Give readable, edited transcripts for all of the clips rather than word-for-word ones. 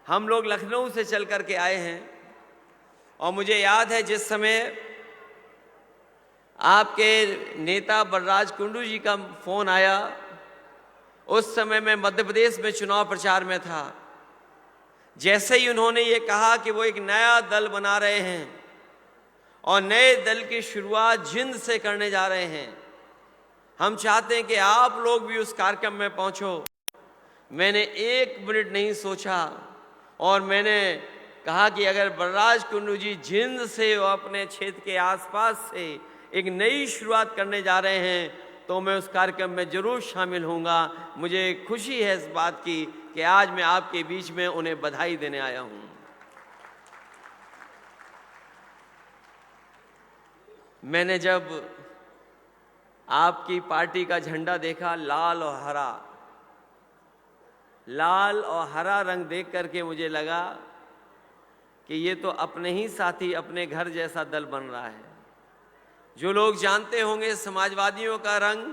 हम लोग लखनऊ से चल करके आए हैं और मुझे याद है जिस समय आपके नेता बलराज कुंडू जी का फोन आया, उस समय मैं मध्य प्रदेश में चुनाव प्रचार में था। जैसे ही उन्होंने ये कहा कि वो एक नया दल बना रहे हैं और नए दल की शुरुआत जिंद से करने जा रहे हैं, हम चाहते हैं कि आप लोग भी उस कार्यक्रम में पहुंचो। मैंने एक मिनट नहीं सोचा और मैंने कहा कि अगर बलराज कुंडू जी जिंद से और अपने क्षेत्र के आसपास से एक नई शुरुआत करने जा रहे हैं तो मैं उस कार्यक्रम में जरूर शामिल होऊंगा। मुझे खुशी है इस बात की कि आज मैं आपके बीच में उन्हें बधाई देने आया हूं। मैंने जब आपकी पार्टी का झंडा देखा, लाल और हरा रंग देख करके मुझे लगा कि ये तो अपने ही साथी, अपने घर जैसा दल बन रहा है। जो लोग जानते होंगे समाजवादियों का रंग,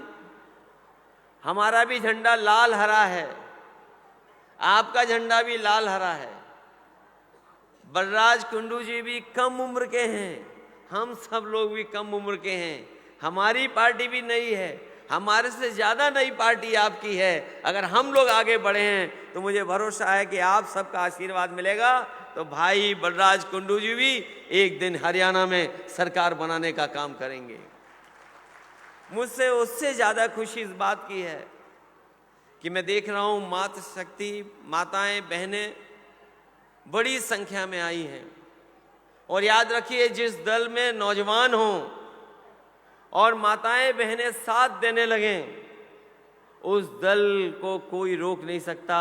हमारा भी झंडा लाल हरा है, आपका झंडा भी लाल हरा है। बलराज कुंडू जी भी कम उम्र के हैं, हम सब लोग भी कम उम्र के हैं। हमारी पार्टी भी नई है, हमारे से ज्यादा नई पार्टी आपकी है। अगर हम लोग आगे बढ़े हैं तो मुझे भरोसा है कि आप सबका आशीर्वाद मिलेगा तो भाई बलराज कुंडू जी भी एक दिन हरियाणा में सरकार बनाने का काम करेंगे। मुझसे उससे ज्यादा खुशी इस बात की है कि मैं देख रहा हूं मातृशक्ति, माताएं, बहनें बड़ी संख्या में आई हैं। और याद रखिए, जिस दल में नौजवान हों और माताएं बहनें साथ देने लगें, उस दल को कोई रोक नहीं सकता,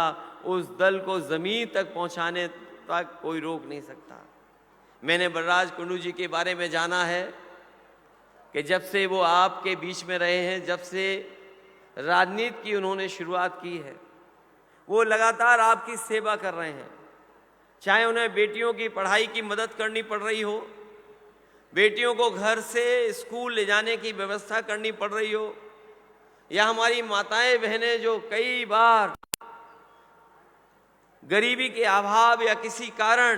उस दल को जमीन तक पहुंचाने तक कोई रोक नहीं सकता। मैंने बलराज कुंडू जी के बारे में जाना है कि जब से वो आपके बीच में रहे हैं, जब से राजनीति की उन्होंने शुरुआत की है, वो लगातार आपकी सेवा कर रहे हैं। चाहे उन्हें बेटियों की पढ़ाई की मदद करनी पड़ रही हो, बेटियों को घर से स्कूल ले जाने की व्यवस्था करनी पड़ रही हो, या हमारी माताएं बहनें जो कई बार गरीबी के अभाव या किसी कारण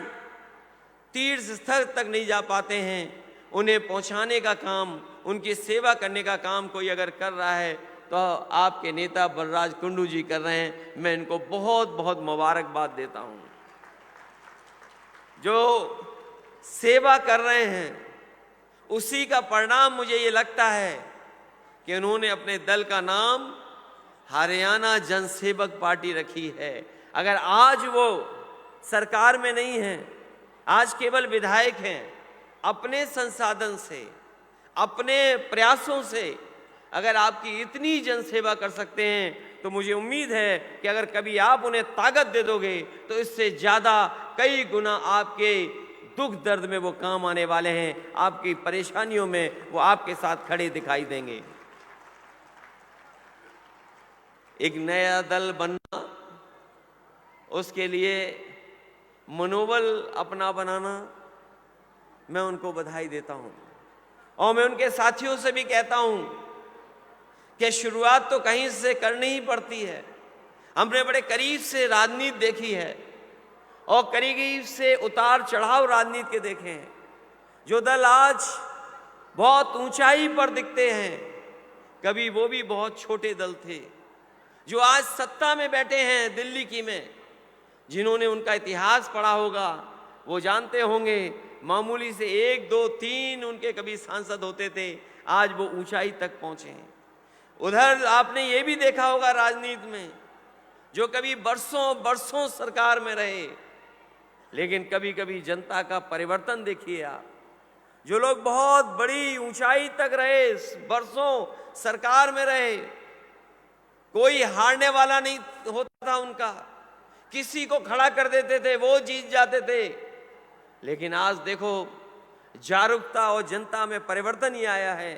तीर्थ स्थल तक नहीं जा पाते हैं, उन्हें पहुंचाने का काम, उनकी सेवा करने का काम कोई अगर कर रहा है तो आपके नेता बलराज कुंडू जी कर रहे हैं। मैं इनको बहुत बहुत मुबारकबाद देता हूं। जो सेवा कर रहे हैं उसी का परिणाम मुझे ये लगता है कि उन्होंने अपने दल का नाम हरियाणा जनसेवक पार्टी रखी है। अगर आज वो सरकार में नहीं है, आज केवल विधायक हैं, अपने संसाधन से, अपने प्रयासों से अगर आपकी इतनी जनसेवा कर सकते हैं तो मुझे उम्मीद है कि अगर कभी आप उन्हें ताकत दे दोगे तो इससे ज्यादा कई गुना आपके दुख दर्द में वो काम आने वाले हैं, आपकी परेशानियों में वो आपके साथ खड़े दिखाई देंगे। एक नया दल बनना, उसके लिए मनोबल अपना बनाना, मैं उनको बधाई देता हूं। और मैं उनके साथियों से भी कहता हूं कि शुरुआत तो कहीं से करनी ही पड़ती है। हमने बड़े करीब से राजनीति देखी है और करीब से उतार चढ़ाव राजनीति के देखे हैं। जो दल आज बहुत ऊंचाई पर दिखते हैं, कभी वो भी बहुत छोटे दल थे। जो आज सत्ता में बैठे हैं दिल्ली की में, जिन्होंने उनका इतिहास पढ़ा होगा वो जानते होंगे, मामूली से 1, 2, 3 उनके कभी सांसद होते थे, आज वो ऊंचाई तक पहुंचे हैं। उधर आपने ये भी देखा होगा राजनीति में, जो कभी बरसों बरसों सरकार में रहे, लेकिन कभी कभी जनता का परिवर्तन देखिए आप। जो लोग बहुत बड़ी ऊंचाई तक रहे, बरसों सरकार में रहे, कोई हारने वाला नहीं होता था उनका, किसी को खड़ा कर देते थे, वो जीत जाते थे। लेकिन आज देखो, जागरूकता और जनता में परिवर्तन ही आया है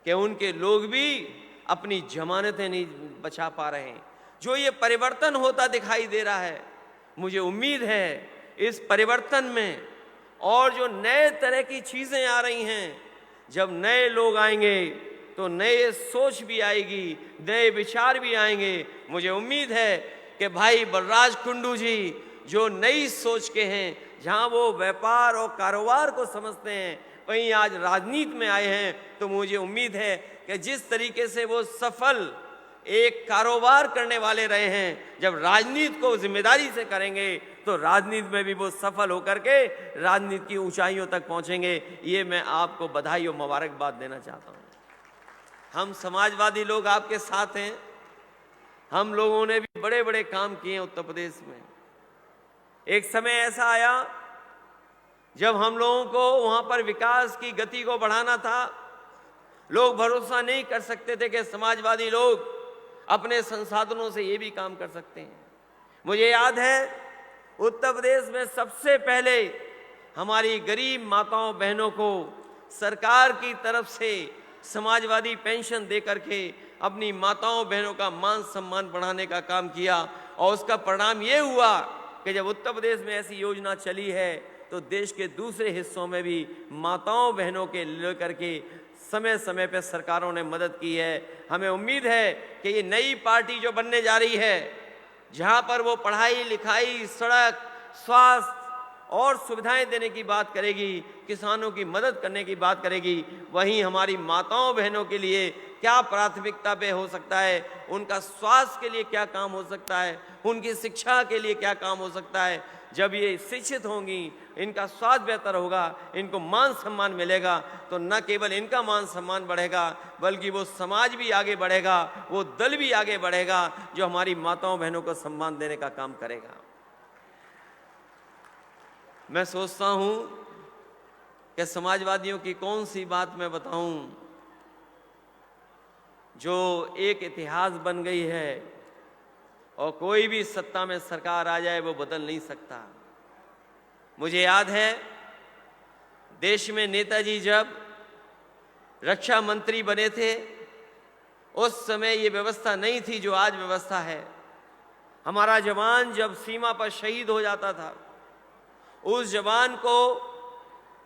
कि उनके लोग भी अपनी जमानतें नहीं बचा पा रहे हैं। जो ये परिवर्तन होता दिखाई दे रहा है, मुझे उम्मीद है इस परिवर्तन में और जो नए तरह की चीजें आ रही हैं, जब नए लोग आएंगे तो नए सोच भी आएगी, नए विचार भी आएंगे। मुझे उम्मीद है कि भाई बलराज कुंडू जी जो नई सोच के हैं, जहां वो व्यापार और कारोबार को समझते हैं, वहीं आज राजनीति में आए हैं। तो मुझे उम्मीद है कि जिस तरीके से वो सफल एक कारोबार करने वाले रहे हैं, जब राजनीति को जिम्मेदारी से करेंगे तो राजनीति में भी वो सफल होकर के राजनीति की ऊंचाइयों तक पहुंचेंगे। ये मैं आपको बधाई और मुबारकबाद देना चाहता हूं। हम समाजवादी लोग आपके साथ हैं। हम लोगों ने भी बड़े बड़े काम किए उत्तर प्रदेश में। एक समय ऐसा आया जब हम लोगों को वहां पर विकास की गति को बढ़ाना था। लोग भरोसा नहीं कर सकते थे कि समाजवादी लोग अपने संसाधनों से ये भी काम कर सकते हैं। मुझे याद है उत्तर प्रदेश में सबसे पहले हमारी गरीब माताओं बहनों को सरकार की तरफ से समाजवादी पेंशन दे करके अपनी माताओं बहनों का मान सम्मान बढ़ाने का काम किया। और उसका परिणाम ये हुआ कि जब उत्तर प्रदेश में ऐसी योजना चली है तो देश के दूसरे हिस्सों में भी माताओं बहनों के लेकर के समय समय पर सरकारों ने मदद की है। हमें उम्मीद है कि ये नई पार्टी जो बनने जा रही है, जहां पर वो पढ़ाई लिखाई, सड़क, स्वास्थ्य और सुविधाएं देने की बात करेगी, किसानों की मदद करने की बात करेगी, वहीं हमारी माताओं बहनों के लिए क्या प्राथमिकता पे हो सकता है, उनका स्वास्थ्य के लिए क्या काम हो सकता है, उनकी शिक्षा के लिए क्या काम हो सकता है। जब ये शिक्षित होंगी, इनका स्वास्थ्य बेहतर होगा, इनको मान सम्मान मिलेगा, तो न केवल इनका मान सम्मान बढ़ेगा बल्कि वो समाज भी आगे बढ़ेगा, वो दल भी आगे बढ़ेगा जो हमारी माताओं बहनों को सम्मान देने का काम करेगा। मैं सोचता हूं कि समाजवादियों की कौन सी बात मैं बताऊं जो एक इतिहास बन गई है और कोई भी सत्ता में सरकार आ जाए वो बदल नहीं सकता। मुझे याद है देश में नेताजी जब रक्षा मंत्री बने थे, उस समय ये व्यवस्था नहीं थी जो आज व्यवस्था है। हमारा जवान जब सीमा पर शहीद हो जाता था, उस जवान को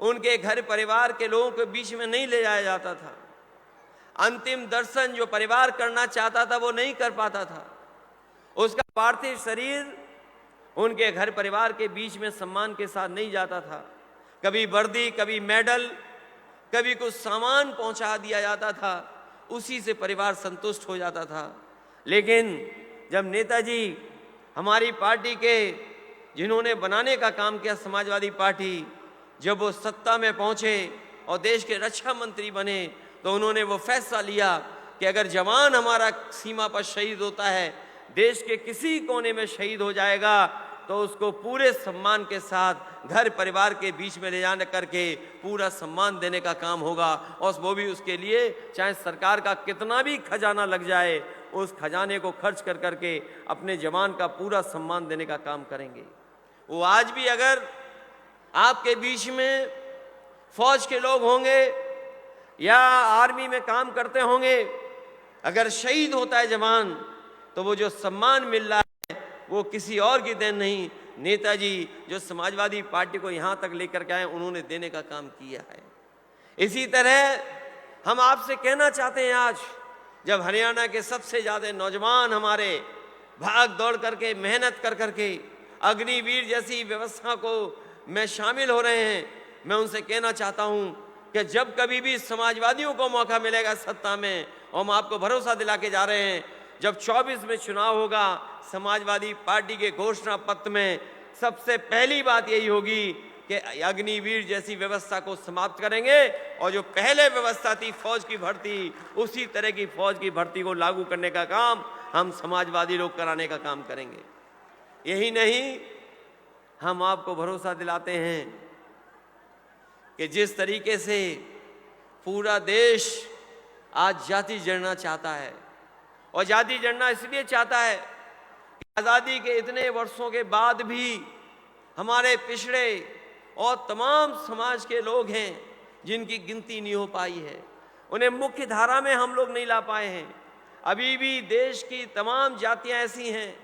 उनके घर परिवार के लोगों के बीच में नहीं ले जाया जाता था। अंतिम दर्शन जो परिवार करना चाहता था वो नहीं कर पाता था। उसका पार्थिव शरीर उनके घर परिवार के बीच में सम्मान के साथ नहीं जाता था। कभी वर्दी, कभी मेडल, कभी कुछ सामान पहुंचा दिया जाता था, उसी से परिवार संतुष्ट हो जाता था। लेकिन जब नेताजी हमारी पार्टी के जिन्होंने बनाने का काम किया, समाजवादी पार्टी, जब वो सत्ता में पहुंचे और देश के रक्षा मंत्री बने, तो उन्होंने वो फैसला लिया कि अगर जवान हमारा सीमा पर शहीद होता है, देश के किसी कोने में शहीद हो जाएगा, तो उसको पूरे सम्मान के साथ घर परिवार के बीच में ले जाने करके पूरा सम्मान देने का काम होगा। और वो भी उसके लिए चाहे सरकार का कितना भी खजाना लग जाए, उस खजाने को खर्च कर करके अपने जवान का पूरा सम्मान देने का काम करेंगे। वो आज भी अगर आपके बीच में फौज के लोग होंगे या आर्मी में काम करते होंगे, अगर शहीद होता है जवान, तो वो जो सम्मान मिल रहा है वो किसी और की देन नहीं, नेताजी जो समाजवादी पार्टी को यहाँ तक लेकर के आए, उन्होंने देने का काम किया है। इसी तरह हम आपसे कहना चाहते हैं, आज जब हरियाणा के सबसे ज़्यादा नौजवान हमारे भाग दौड़ करके मेहनत कर करके अग्निवीर जैसी व्यवस्था को में शामिल हो रहे हैं, मैं उनसे कहना चाहता हूं कि जब कभी भी समाजवादियों को मौका मिलेगा सत्ता में, और हम आपको भरोसा दिला के जा रहे हैं, जब 24 में चुनाव होगा, समाजवादी पार्टी के घोषणा पत्र में सबसे पहली बात यही होगी कि अग्निवीर जैसी व्यवस्था को समाप्त करेंगे और जो पहले व्यवस्था थी फौज की भर्ती, उसी तरह की फौज की भर्ती को लागू करने का काम हम समाजवादी लोग कराने का काम करेंगे। यही नहीं, हम आपको भरोसा दिलाते हैं कि जिस तरीके से पूरा देश आज जाति जड़ना चाहता है, और जाति जड़ना इसलिए चाहता है कि आज़ादी के इतने वर्षों के बाद भी हमारे पिछड़े और तमाम समाज के लोग हैं जिनकी गिनती नहीं हो पाई है, उन्हें मुख्य धारा में हम लोग नहीं ला पाए हैं। अभी भी देश की तमाम जातियां ऐसी हैं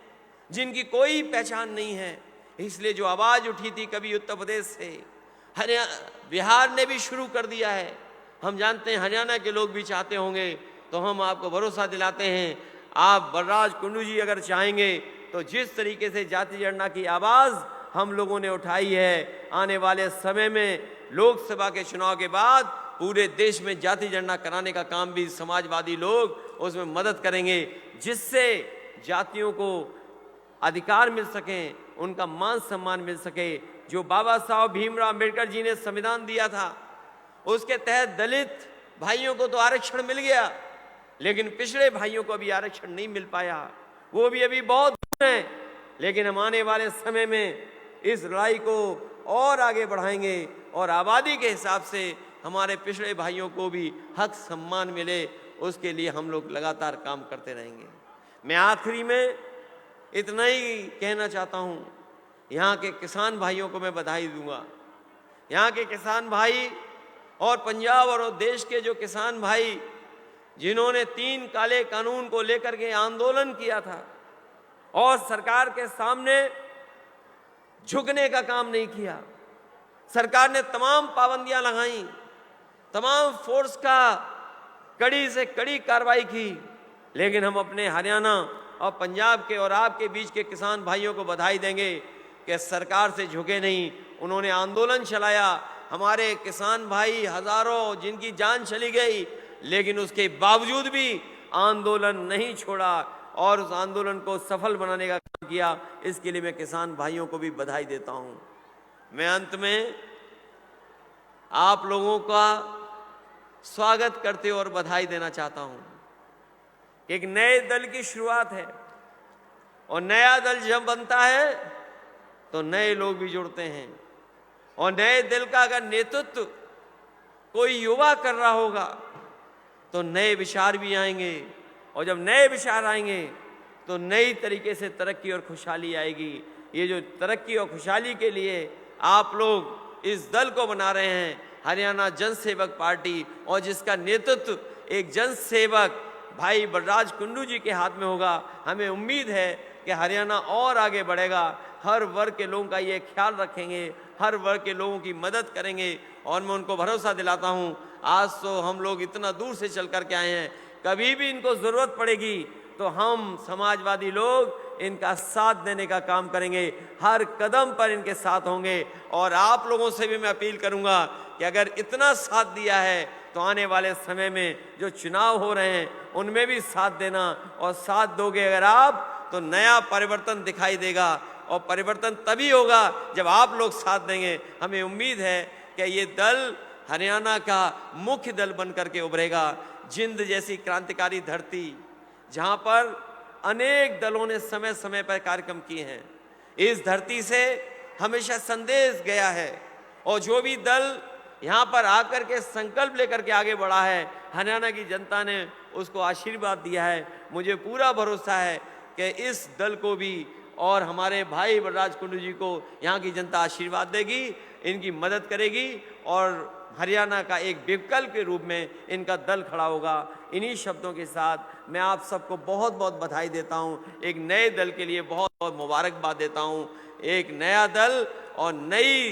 जिनकी कोई पहचान नहीं है। इसलिए जो आवाज़ उठी थी कभी उत्तर प्रदेश से, बिहार ने भी शुरू कर दिया है, हम जानते हैं हरियाणा के लोग भी चाहते होंगे, तो हम आपको भरोसा दिलाते हैं, आप बलराज कुंडू जी अगर चाहेंगे तो जिस तरीके से जाति जनगणना की आवाज़ हम लोगों ने उठाई है, आने वाले समय में लोकसभा के चुनाव के बाद पूरे देश में जाति जनगणना कराने का काम भी समाजवादी लोग उसमें मदद करेंगे, जिससे जातियों को अधिकार मिल सके, उनका मान सम्मान मिल सके। जो बाबा साहब भीमराव अम्बेडकर जी ने संविधान दिया था, उसके तहत दलित भाइयों को तो आरक्षण मिल गया, लेकिन पिछड़े भाइयों को अभी आरक्षण नहीं मिल पाया। वो भी अभी बहुत दूर है, लेकिन हम आने वाले समय में इस लड़ाई को और आगे बढ़ाएंगे और आबादी के हिसाब से हमारे पिछड़े भाइयों को भी हक सम्मान मिले, उसके लिए हम लोग लगातार काम करते रहेंगे। मैं आखिरी में इतना ही कहना चाहता हूँ, यहाँ के किसान भाइयों को मैं बधाई दूंगा। यहाँ के किसान भाई और पंजाब और देश के जो किसान भाई जिन्होंने 3 काले कानून को लेकर के आंदोलन किया था और सरकार के सामने झुकने का काम नहीं किया, सरकार ने तमाम पाबंदियां लगाई, तमाम फोर्स का कड़ी से कड़ी कार्रवाई की, लेकिन हम अपने हरियाणा और पंजाब के और आपके बीच के किसान भाइयों को बधाई देंगे कि सरकार से झुके नहीं, उन्होंने आंदोलन चलाया। हमारे किसान भाई हजारों जिनकी जान चली गई, लेकिन उसके बावजूद भी आंदोलन नहीं छोड़ा और उस आंदोलन को सफल बनाने का काम किया। इसके लिए मैं किसान भाइयों को भी बधाई देता हूं। मैं अंत में आप लोगों का स्वागत करते और बधाई देना चाहता हूं। एक नए दल की शुरुआत है और नया दल जब बनता है तो नए लोग भी जुड़ते हैं, और नए दल का अगर नेतृत्व कोई युवा कर रहा होगा तो नए विचार भी आएंगे, और जब नए विचार आएंगे तो नई तरीके से तरक्की और खुशहाली आएगी। ये जो तरक्की और खुशहाली के लिए आप लोग इस दल को बना रहे हैं, हरियाणा जन सेवक पार्टी, और जिसका नेतृत्व एक जन सेवक भाई बलराज कुंडू जी के हाथ में होगा, हमें उम्मीद है कि हरियाणा और आगे बढ़ेगा। हर वर्ग के लोगों का ये ख्याल रखेंगे, हर वर्ग के लोगों की मदद करेंगे, और मैं उनको भरोसा दिलाता हूँ, आज तो हम लोग इतना दूर से चल कर के आए हैं, कभी भी इनको ज़रूरत पड़ेगी तो हम समाजवादी लोग इनका साथ देने का काम करेंगे, हर कदम पर इनके साथ होंगे। और आप लोगों से भी मैं अपील करूंगा कि अगर इतना साथ दिया है तो आने वाले समय में जो चुनाव हो रहे हैं उनमें भी साथ देना, और साथ दोगे अगर आप तो नया परिवर्तन दिखाई देगा, और परिवर्तन तभी होगा जब आप लोग साथ देंगे। हमें उम्मीद है कि ये दल हरियाणा का मुख्य दल बन करके उभरेगा। जिंद जैसी क्रांतिकारी धरती जहां पर अनेक दलों ने समय समय पर कार्यक्रम किए हैं, इस धरती से हमेशा संदेश गया है, और जो भी दल यहाँ पर आकर के संकल्प लेकर के आगे बढ़ा है, हरियाणा की जनता ने उसको आशीर्वाद दिया है। मुझे पूरा भरोसा है कि इस दल को भी और हमारे भाई बलराज कुंडू जी को यहाँ की जनता आशीर्वाद देगी, इनकी मदद करेगी, और हरियाणा का एक विकल्प के रूप में इनका दल खड़ा होगा। इन्हीं शब्दों के साथ मैं आप सबको बहुत बहुत बधाई देता हूँ, एक नए दल के लिए बहुत बहुत मुबारकबाद देता हूँ। एक नया दल और नई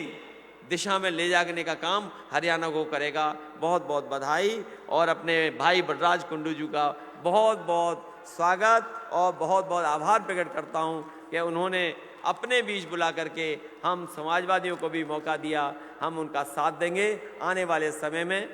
दिशा में ले जाने का काम हरियाणा को करेगा। बहुत बहुत बधाई, और अपने भाई बलराज कुंडू जी का बहुत बहुत स्वागत और बहुत बहुत आभार प्रकट करता हूँ कि उन्होंने अपने बीच बुला करके हम समाजवादियों को भी मौका दिया। हम उनका साथ देंगे आने वाले समय में।